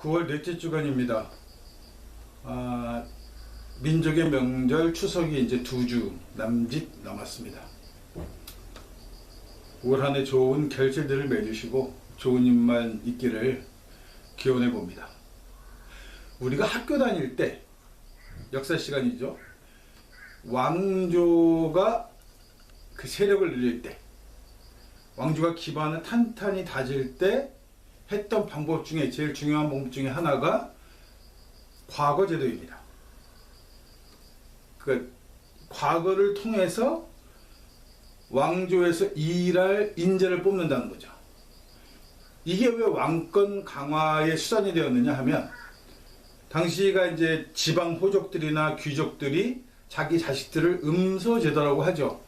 9월 넷째 주간입니다. 민족의 명절 추석이 이제 2주 남짓 남았습니다. 올 한 해 좋은 결실들을 맺으시고 좋은 일만 있기를 기원해 봅니다. 우리가 학교 다닐 때 역사 시간이죠. 왕조가 그 세력을 늘릴 때, 왕조가 기반을 탄탄히 다질 때 했던 방법 중에 제일 중요한 방법 중에 하나가 과거제도입니다. 그러니까 과거를 통해서 왕조에서 일할 인재를 뽑는다는 거죠. 이게 왜 왕권 강화의 수단이 되었느냐 하면, 당시가 이제 지방 호족들이나 귀족들이 자기 자식들을 음서제도라고 하죠.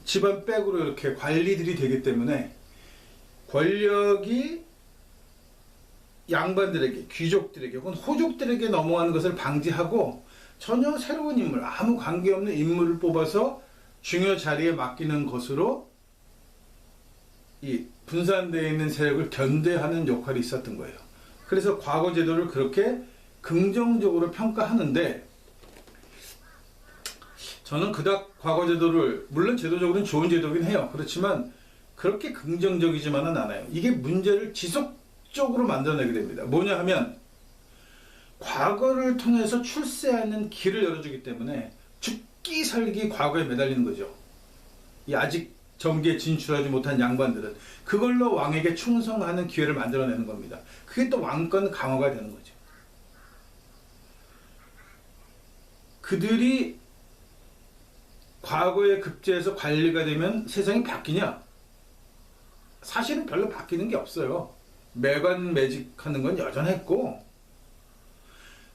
집안 백으로 이렇게 관리들이 되기 때문에 권력이 양반들에게, 귀족들에게 혹은 호족들에게 넘어가는 것을 방지하고 전혀 새로운 인물, 아무 관계없는 인물을 뽑아서 중요 자리에 맡기는 것으로 이 분산되어 있는 세력을 견제하는 역할이 있었던 거예요. 그래서 과거 제도를 그렇게 긍정적으로 평가하는데, 저는 그닥 과거 제도를, 물론 제도적으로는 좋은 제도긴 해요. 그렇지만 그렇게 긍정적이지만은 않아요. 이게 문제를 지속적으로 만들어내게 됩니다. 뭐냐 하면, 과거를 통해서 출세하는 길을 열어주기 때문에 죽기 살기 과거에 매달리는 거죠. 이 아직 정계에 진출하지 못한 양반들은 그걸로 왕에게 충성하는 기회를 만들어내는 겁니다. 그게 또 왕권 강화가 되는 거죠. 그들이 과거에 급제해서 관리가 되면 세상이 바뀌냐? 사실은 별로 바뀌는 게 없어요. 매관매직하는 건 여전했고,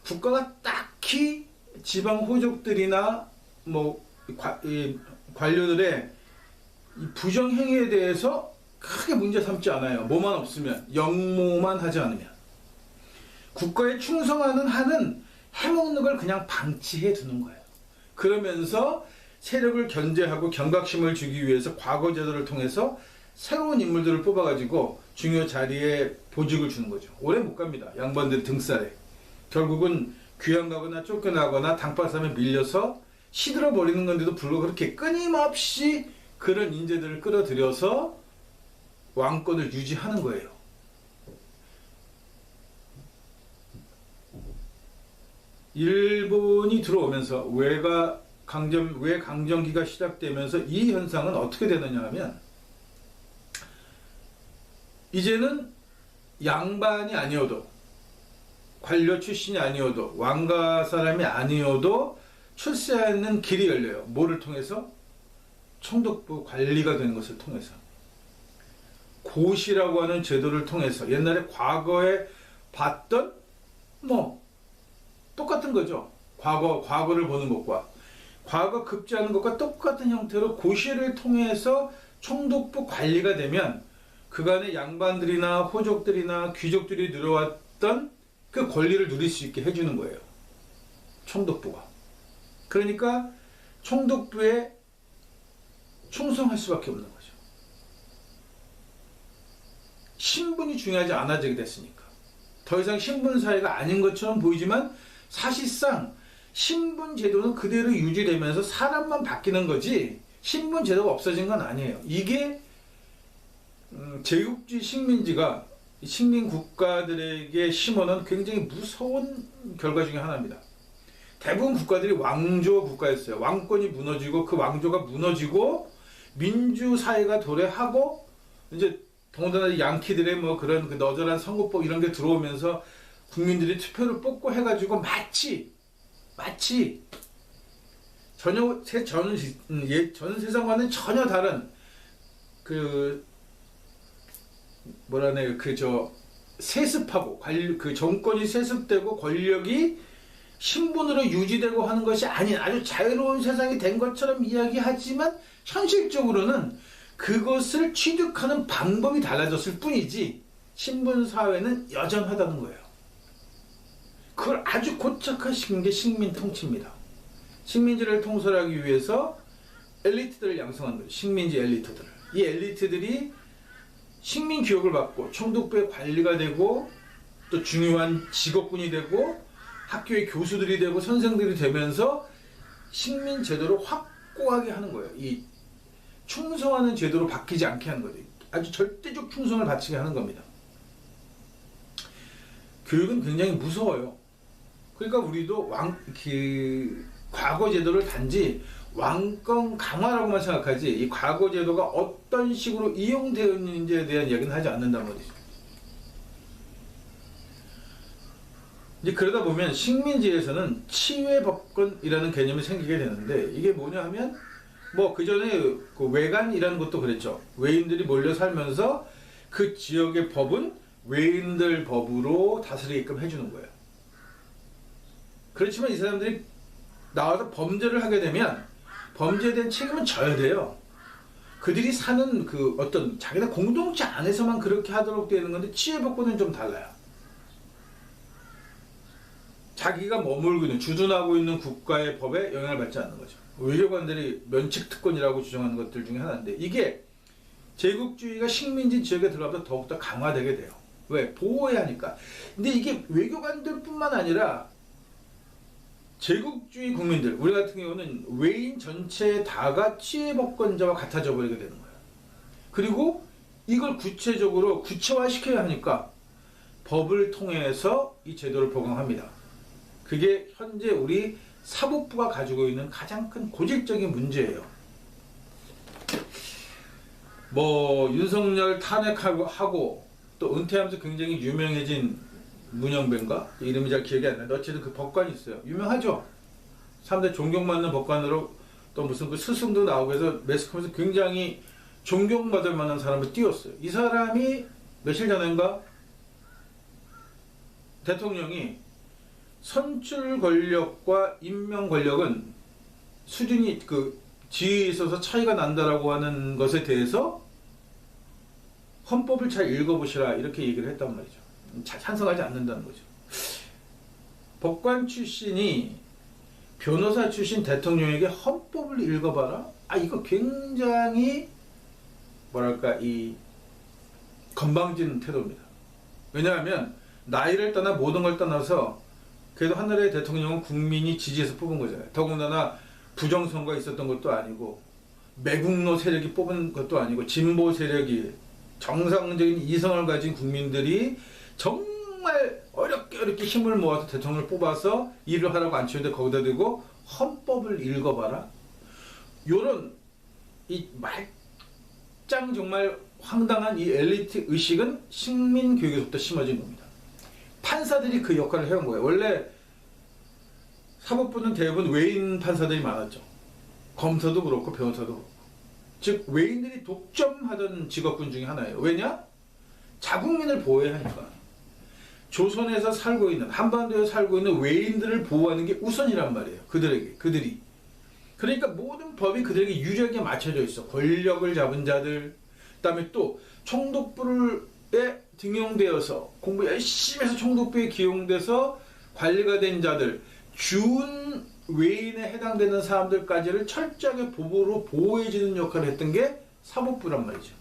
국가가 딱히 지방 호족들이나 관료들의 이 부정행위에 대해서 크게 문제 삼지 않아요. 뭐만 없으면, 영모만 하지 않으면. 국가에 충성하는 한은 해먹는 걸 그냥 방치해 두는 거예요. 그러면서 세력을 견제하고 경각심을 주기 위해서 과거 제도를 통해서 새로운 인물들을 뽑아가지고 중요 자리에 보직을 주는 거죠. 오래 못 갑니다. 양반들이 등살에. 결국은 귀양가거나 쫓겨나거나 당파삼에 밀려서 시들어 버리는 건데도 불구하고 그렇게 끊임없이 그런 인재들을 끌어들여서 왕권을 유지하는 거예요. 일본이 들어오면서 외강점기가 시작되면서 이 현상은 어떻게 되느냐 하면, 이제는 양반이 아니어도, 관료 출신이 아니어도, 왕가 사람이 아니어도 출세하는 길이 열려요. 뭐를 통해서? 총독부 관리가 되는 것을 통해서. 고시라고 하는 제도를 통해서, 옛날에 과거에 봤던 똑같은 거죠. 과거를 보는 것과 과거 급제하는 것과 똑같은 형태로 고시를 통해서 총독부 관리가 되면 그간의 양반들이나 호족들이나 귀족들이 누려왔던 그 권리를 누릴 수 있게 해주는 거예요. 총독부가. 그러니까 총독부에 충성할 수밖에 없는 거죠. 신분이 중요하지 않아지게 됐으니까. 더 이상 신분 사회가 아닌 것처럼 보이지만 사실상 신분 제도는 그대로 유지되면서 사람만 바뀌는 거지 신분 제도가 없어진 건 아니에요. 이게 제국주의 식민지가 식민 국가들에게 심어놓은 굉장히 무서운 결과 중에 하나입니다. 대부분 국가들이 왕조 국가였어요. 왕권이 무너지고 그 왕조가 무너지고 민주사회가 도래하고, 이제 더군다나 양키들의 그런 그 너절한 선거법 이런 게 들어오면서 국민들이 투표를 뽑고 해가지고 마치 전 세상과는 전혀 다른 세습하고 그 정권이 세습되고 권력이 신분으로 유지되고 하는 것이 아닌 아주 자유로운 세상이 된 것처럼 이야기하지만, 현실적으로는 그것을 취득하는 방법이 달라졌을 뿐이지 신분사회는 여전하다는 거예요. 그걸 아주 고착화시킨 게 식민 통치입니다. 식민지를 통솔하기 위해서 엘리트들을 양성한 거예요. 식민지 엘리트들을. 이 엘리트들이 식민 교육을 받고 총독부의 관리가 되고 또 중요한 직업군이 되고 학교의 교수들이 되고 선생들이 되면서 식민 제도를 확고하게 하는 거예요. 이 충성하는 제도로 바뀌지 않게 하는 거죠. 아주 절대적 충성을 바치게 하는 겁니다. 교육은 굉장히 무서워요. 그러니까 우리도 과거 제도를 단지 왕권 강화라고만 생각하지 이 과거 제도가 어떤 식으로 이용되어 있는지에 대한 이야기는 하지 않는단 말이죠. 이제 그러다 보면 식민지에서는 치외법권이라는 개념이 생기게 되는데 이게 뭐냐 하면 뭐 그전에 그 외관이라는 것도 그랬죠. 외인들이 몰려 살면서 그 지역의 법은 외인들 법으로 다스리게끔 해주는 거예요. 그렇지만 이 사람들이 나와서 범죄를 하게 되면 범죄에 대한 책임은 져야 돼요. 그들이 사는 그 어떤 자기네 공동체 안에서만 그렇게 하도록 되는 건데 치외법권은 좀 달라요. 자기가 머물고 있는 주둔하고 있는 국가의 법에 영향을 받지 않는 거죠. 외교관들이 면책특권이라고 주장하는 것들 중에 하나인데 이게 제국주의가 식민지 지역에 들어가면 더욱더 강화되게 돼요. 왜? 보호해야 하니까. 근데 이게 외교관들 뿐만 아니라 제국주의 국민들, 우리 같은 경우는 외인 전체 다가 치외법권자와 같아져 버리게 되는 거예요. 그리고 이걸 구체적으로 구체화시켜야 하니까 법을 통해서 이 제도를 보강합니다. 그게 현재 우리 사법부가 가지고 있는 가장 큰 고질적인 문제예요. 뭐 윤석열 탄핵하고 또 은퇴하면서 굉장히 유명해진 문영배인가? 이름이 잘 기억이 안 나는데 어쨌든 그 법관이 있어요. 유명하죠? 사람들 존경받는 법관으로 또 무슨 그 스승도 나오고 해서 매스컴에서 굉장히 존경받을 만한 사람을 띄웠어요. 이 사람이 며칠 전인가 대통령이 선출 권력과 임명 권력은 수준이 그 지위에 있어서 차이가 난다라고 하는 것에 대해서 헌법을 잘 읽어보시라 이렇게 얘기를 했단 말이죠. 찬성하지 않는다는 거죠. 법관 출신이 변호사 출신 대통령에게 헌법을 읽어봐라? 이거 굉장히 뭐랄까 이 건방진 태도입니다. 왜냐하면 나이를 떠나 모든 걸 떠나서 그래도 하늘의 대통령은 국민이 지지해서 뽑은 거잖아요. 더군다나 부정선거가 있었던 것도 아니고 매국노 세력이 뽑은 것도 아니고 진보 세력이 정상적인 이성을 가진 국민들이 정말 어렵게 힘을 모아서 대통령을 뽑아서 일을 하라고 앉혔는데 거기다 대고 헌법을 읽어봐라. 요런 이 말짱 정말 황당한 이 엘리트 의식은 식민교육에서부터 심어진 겁니다. 판사들이 그 역할을 해온 거예요. 원래 사법부는 대부분 외인 판사들이 많았죠. 검사도 그렇고 변호사도 그렇고. 즉 외인들이 독점하던 직업군 중에 하나예요. 왜냐? 자국민을 보호해야 하니까. 조선에서 살고 있는 한반도에 살고 있는 외인들을 보호하는 게 우선이란 말이에요. 그들이. 그러니까 모든 법이 그들에게 유리하게 맞춰져 있어. 권력을 잡은 자들, 그다음에 또 총독부에 등용되어서 공부 열심히 해서 총독부에 기용돼서 관리가 된 자들, 준 외인에 해당되는 사람들까지를 철저하게 법으로 보호해주는 역할을 했던 게 사법부란 말이죠.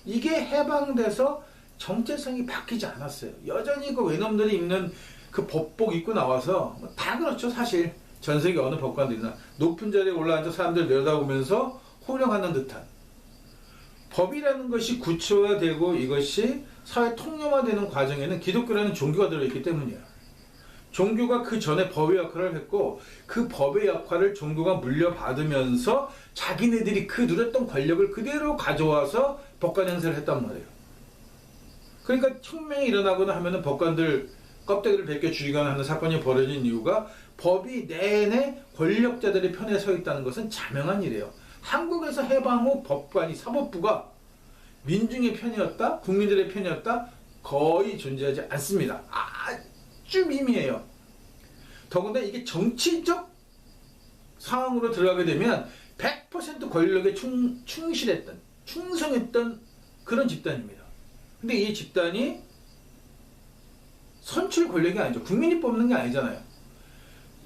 이게 해방돼서 정체성이 바뀌지 않았어요. 여전히 그 외놈들이 입는 그 법복 입고 나와서 다 그렇죠. 사실 전 세계 어느 법관들이나 높은 자리에 올라앉아 사람들 내려다보면서 호령하는 듯한 법이라는 것이 구체화되고 이것이 사회 통념화되는 과정에는 기독교라는 종교가 들어있기 때문이에요. 종교가 그 전에 법의 역할을 했고 그 법의 역할을 종교가 물려받으면서 자기네들이 그 누렸던 권력을 그대로 가져와서 법관 행세를 했단 말이에요. 그러니까 혁명이 일어나거나 하면은 법관들 껍데기를 벗겨 죽이거나 하는 사건이 벌어진 이유가 법이 내내 권력자들의 편에 서 있다는 것은 자명한 일이에요. 한국에서 해방 후 법관이 사법부가 민중의 편이었다? 국민들의 편이었다? 거의 존재하지 않습니다. 아주 미미해요. 더군다나 이게 정치적 상황으로 들어가게 되면 100% 권력에 충성했던 그런 집단입니다. 근데 이 집단이 선출 권력이 아니죠. 국민이 뽑는 게 아니잖아요.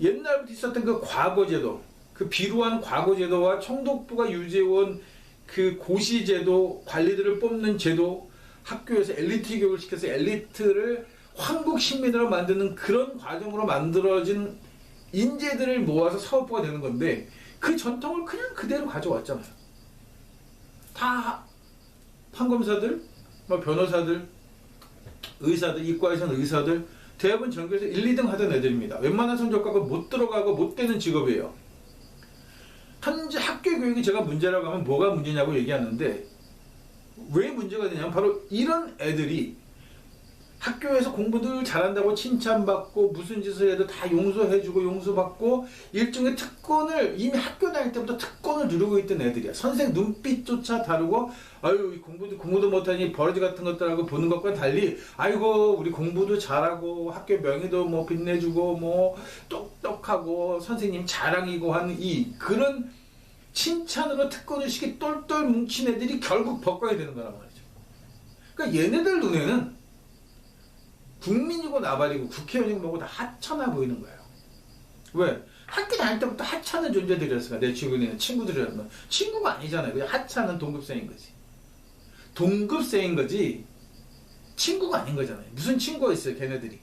옛날부터 있었던 그 과거제도, 그 비루한 과거제도와 총독부가 유지해온 그 고시제도, 관리들을 뽑는 제도, 학교에서 엘리트 교육을 시켜서 엘리트를 황국 신민으로 만드는 그런 과정으로 만들어진 인재들을 모아서 사법부가 되는 건데 그 전통을 그냥 그대로 가져왔잖아요. 다 판검사들, 변호사들, 의사들, 이과에서는 의사들 대부분 전교에서 1, 2등 하던 애들입니다. 웬만한 성적과는 못 들어가고 못 되는 직업이에요. 현재 학교 교육이 제가 문제라고 하면 뭐가 문제냐고 얘기하는데 왜 문제가 되냐면 바로 이런 애들이 학교에서 공부들 잘한다고 칭찬받고 무슨 짓을 해도 다 용서해주고 용서받고 일종의 특권을 이미 학교 다닐 때부터 특권을 누리고 있던 애들이야. 선생 눈빛조차 다르고 아유 공부도 못하니 버러지 같은 것들하고 보는 것과 달리 아이고 우리 공부도 잘하고 학교 명예도 뭐 빛내주고 뭐 똑똑하고 선생님 자랑이고 하는 이 그런 칭찬으로 특권의식이 똘똘 뭉친 애들이 결국 법관이 되는 거란 말이죠. 그러니까 얘네들 눈에는 국민이고 나발이고 국회의원이고 뭐고 다 하찮아 보이는 거예요. 왜? 학교 다닐 때부터 하찮은 존재들이었으니까 내 주변에 친구들이라면 친구가 아니잖아요. 그냥 하찮은 동급생인 거지. 동급생인 거지 친구가 아닌 거잖아요. 무슨 친구가 있어요 걔네들이.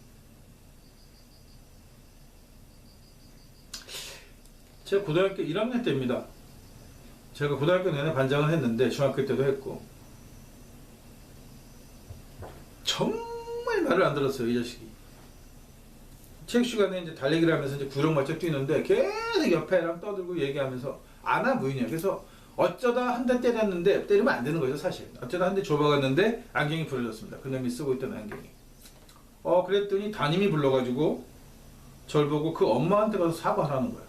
제가 고등학교 1학년 때입니다. 제가 고등학교 내내 반장을 했는데 중학교 때도 했고 정말 말을 안 들었어요 이 자식이. 체육 시간에 이제 달리기를 하면서 이제 구령 맞춰 뛰는데 계속 옆에 애랑 떠들고 얘기하면서 안아 보이냐. 그래서 어쩌다 한 대 때렸는데 때리면 안 되는 거죠 사실. 어쩌다 한 대 줘박았는데 안경이 부러졌습니다. 그놈이 쓰고 있던 안경이. 그랬더니 담임이 불러가지고 절 보고 그 엄마한테 가서 사과하라는 거예요.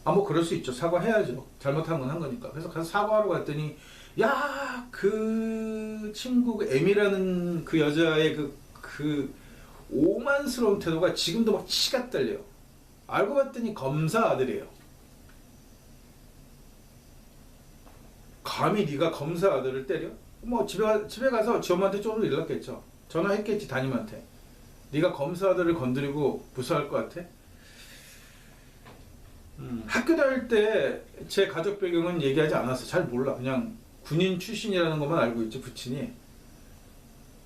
뭐 그럴 수 있죠. 사과해야죠. 잘못한 건 한 거니까. 그래서 가서 사과하러 갔더니 야, 그 친구 그 M이라는 그 여자의 그 오만스러운 태도가 지금도 막 치가 떨려요. 알고 봤더니 검사 아들이에요. 감히 네가 검사 아들을 때려? 뭐 집에 가서 지 엄마한테 좀 일렀겠죠. 전화했겠지 담임한테. 네가 검사 아들을 건드리고 부서할 것 같아? 학교 다닐 때 제 가족 배경은 얘기하지 않았어. 잘 몰라. 그냥 군인 출신이라는 것만 알고 있죠. 부친이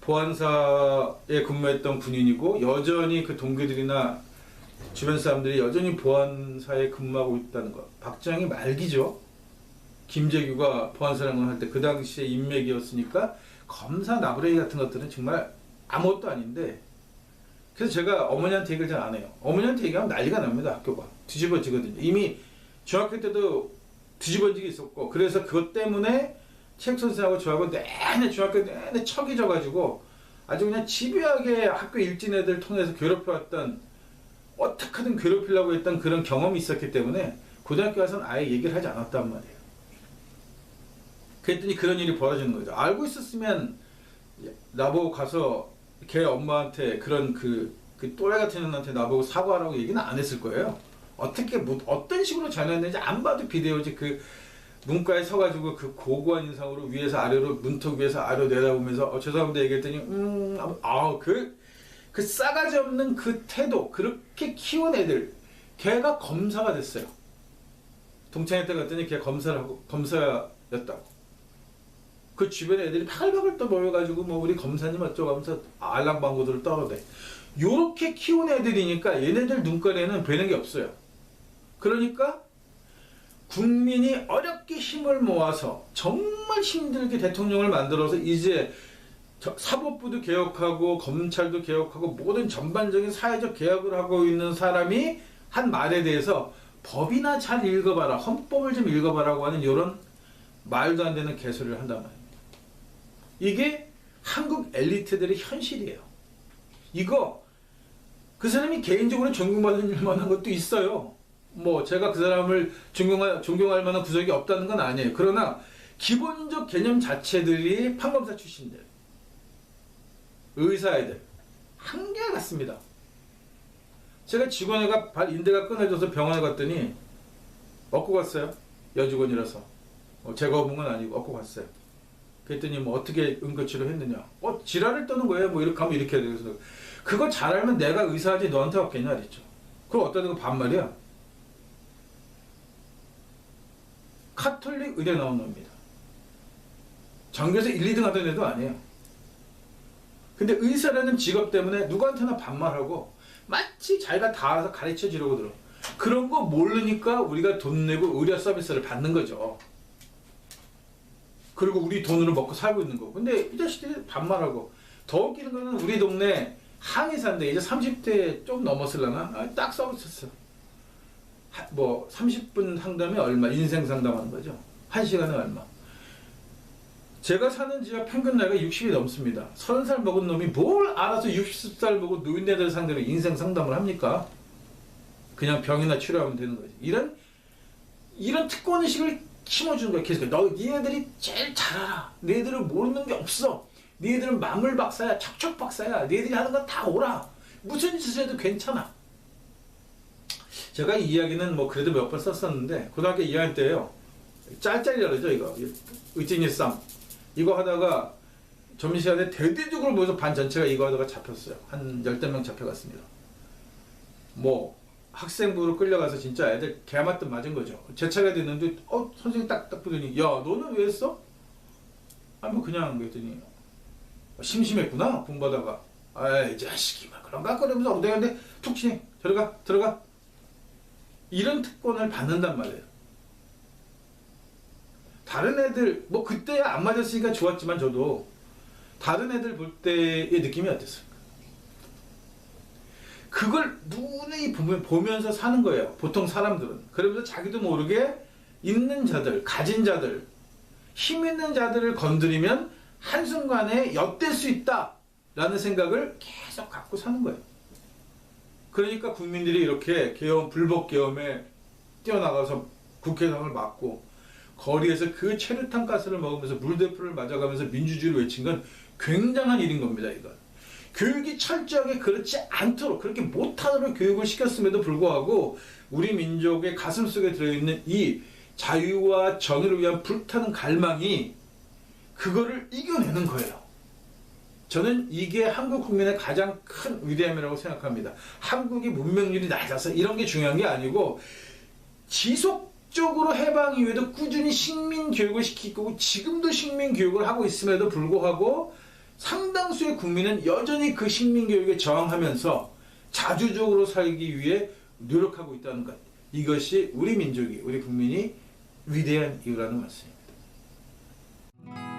보안사에 근무했던 군인이고 여전히 그 동기들이나 주변 사람들이 여전히 보안사에 근무하고 있다는 것. 박정희 말기죠. 김재규가 보안사령관 할 때 그 당시에 인맥이었으니까 검사 나부레기 같은 것들은 정말 아무것도 아닌데 그래서 제가 어머니한테 얘기를 잘 안 해요. 어머니한테 얘기하면 난리가 납니다. 학교가 뒤집어지거든요. 이미 중학교 때도 뒤집어지게 있었고 그래서 그것 때문에 체육 선생하고 저하고 내내 중학교 내내 척이 져가지고 아주 그냥 집요하게 학교 일진 애들 통해서 괴롭혀왔던 어떻게든 괴롭히려고 했던 그런 경험이 있었기 때문에 고등학교 와서는 아예 얘기를 하지 않았단 말이에요. 그랬더니 그런 일이 벌어지는 거죠. 알고 있었으면 나보고 가서 걔 엄마한테 그런 그 또래 같은 년한테 나보고 사과하라고 얘기는 안 했을 거예요. 어떻게 어떤 식으로 잘못했는지 안 봐도 비디오지. 그 문과에 서가지고 그 고고한 인상으로 위에서 아래로 문턱 위에서 아래로 내다보면서 죄송합니다 얘기했더니 그 싸가지 없는 그 태도 그렇게 키운 애들 걔가 검사가 됐어요. 동창회 때 갔더니 걔 검사였다고. 그 주변에 애들이 바글바글 또 모여가지고 뭐 우리 검사님 어쩌고 하면서 알랑방구들을 떨어대. 요렇게 키운 애들이니까 얘네들 눈깔에는 배는 게 없어요. 그러니까 국민이 어렵게 힘을 모아서 정말 힘들게 대통령을 만들어서 이제 사법부도 개혁하고 검찰도 개혁하고 모든 전반적인 사회적 개혁을 하고 있는 사람이 한 말에 대해서 법이나 잘 읽어봐라, 헌법을 좀 읽어봐라고 하는 이런 말도 안 되는 개소리를 한단 말입니다. 이게 한국 엘리트들의 현실이에요. 이거 그 사람이 개인적으로 존경받을 만한 것도 있어요. 뭐 제가 그 사람을 존경할 만한 구석이 없다는 건 아니에요. 그러나 기본적 개념 자체들이 판검사 출신들, 의사애들 한결 같습니다. 제가 직원애가 인대가 끊어져서 병원에 갔더니 얻고 갔어요. 여직원이라서 제가 업은 건 아니고 얻고 갔어요. 그랬더니 뭐 어떻게 응급치료 했느냐. 지랄을 떠는 거예요. 뭐 이렇게 하면 이렇게 해야 돼서 그거 잘 알면 내가 의사하지 너한테 없겠냐 그랬죠. 그거 어디다 대고 반말이야. 카톨릭 의대 나온 놈입니다. 전교에서 1, 2등 하던 애도 아니에요. 근데 의사라는 직업 때문에 누구한테나 반말하고 마치 자기가 다 알아서 가르쳐 주려고 들어. 그런 거 모르니까 우리가 돈 내고 의료 서비스를 받는 거죠. 그리고 우리 돈으로 먹고 살고 있는 거고. 근데 이 자식들이 반말하고. 더 웃기는 거는 우리 동네 한의사인데 이제 30대 좀 넘었을라나? 딱 써붙였어. 뭐 30분 상담에 얼마, 인생 상담하는 거죠. 1시간에 얼마. 제가 사는 지역 평균 나이가 60이 넘습니다. 30살 먹은 놈이 뭘 알아서 60살 먹은 노인네들 상대로 인생 상담을 합니까? 그냥 병이나 치료하면 되는 거지. 이런 특권의식을 심어주는 거야. 계속 니네들이 제일 잘 알아. 니네들은 모르는 게 없어. 니네들은 만물 박사야, 척척 박사야. 니네들이 하는 건 다 오라. 무슨 짓을 해도 괜찮아. 제가 이 이야기는 뭐 그래도 몇 번 썼었는데 고등학교 2학년 때예요. 짤짤이라 그러죠 이거. 의진일쌈 이거 하다가 점심시간에 대대적으로 모여서 반 전체가 이거 하다가 잡혔어요. 한 10명 잡혀갔습니다. 뭐 학생부로 끌려가서 진짜 애들 개맞듯 맞은 거죠. 제 차례가 됐는데 선생님 딱 보더니 야 너는 왜 했어? 아니 뭐 그냥 그랬더니 심심했구나 공부하다가. 아이 자식이 막 그런가 그러면서 엉덩이한테 툭 치네. 들어가. 이런 특권을 받는단 말이에요. 다른 애들 뭐 그때야 안 맞았으니까 좋았지만 저도 다른 애들 볼 때의 느낌이 어땠을까? 그걸 누누이 보면서 사는 거예요. 보통 사람들은. 그러면서 자기도 모르게 있는 자들, 가진 자들, 힘 있는 자들을 건드리면 한순간에 엿될 수 있다라는 생각을 계속 갖고 사는 거예요. 그러니까 국민들이 이렇게 불법 계엄에 뛰어나가서 국회의장을 막고 거리에서 그 체류탄 가스를 먹으면서 물대포를 맞아가면서 민주주의를 외친 건 굉장한 일인 겁니다. 이건. 교육이 철저하게 그렇지 않도록 그렇게 못하도록 교육을 시켰음에도 불구하고 우리 민족의 가슴속에 들어있는 이 자유와 정의를 위한 불타는 갈망이 그거를 이겨내는 거예요. 저는 이게 한국 국민의 가장 큰 위대함이라고 생각합니다. 한국의 문명률이 낮아서 이런 게 중요한 게 아니고 지속적으로 해방 이후에도 꾸준히 식민교육을 시키고 지금도 식민교육을 하고 있음에도 불구하고 상당수의 국민은 여전히 그 식민교육에 저항하면서 자주적으로 살기 위해 노력하고 있다는 것. 이것이 우리 민족이, 우리 국민이 위대한 이유라는 말씀입니다.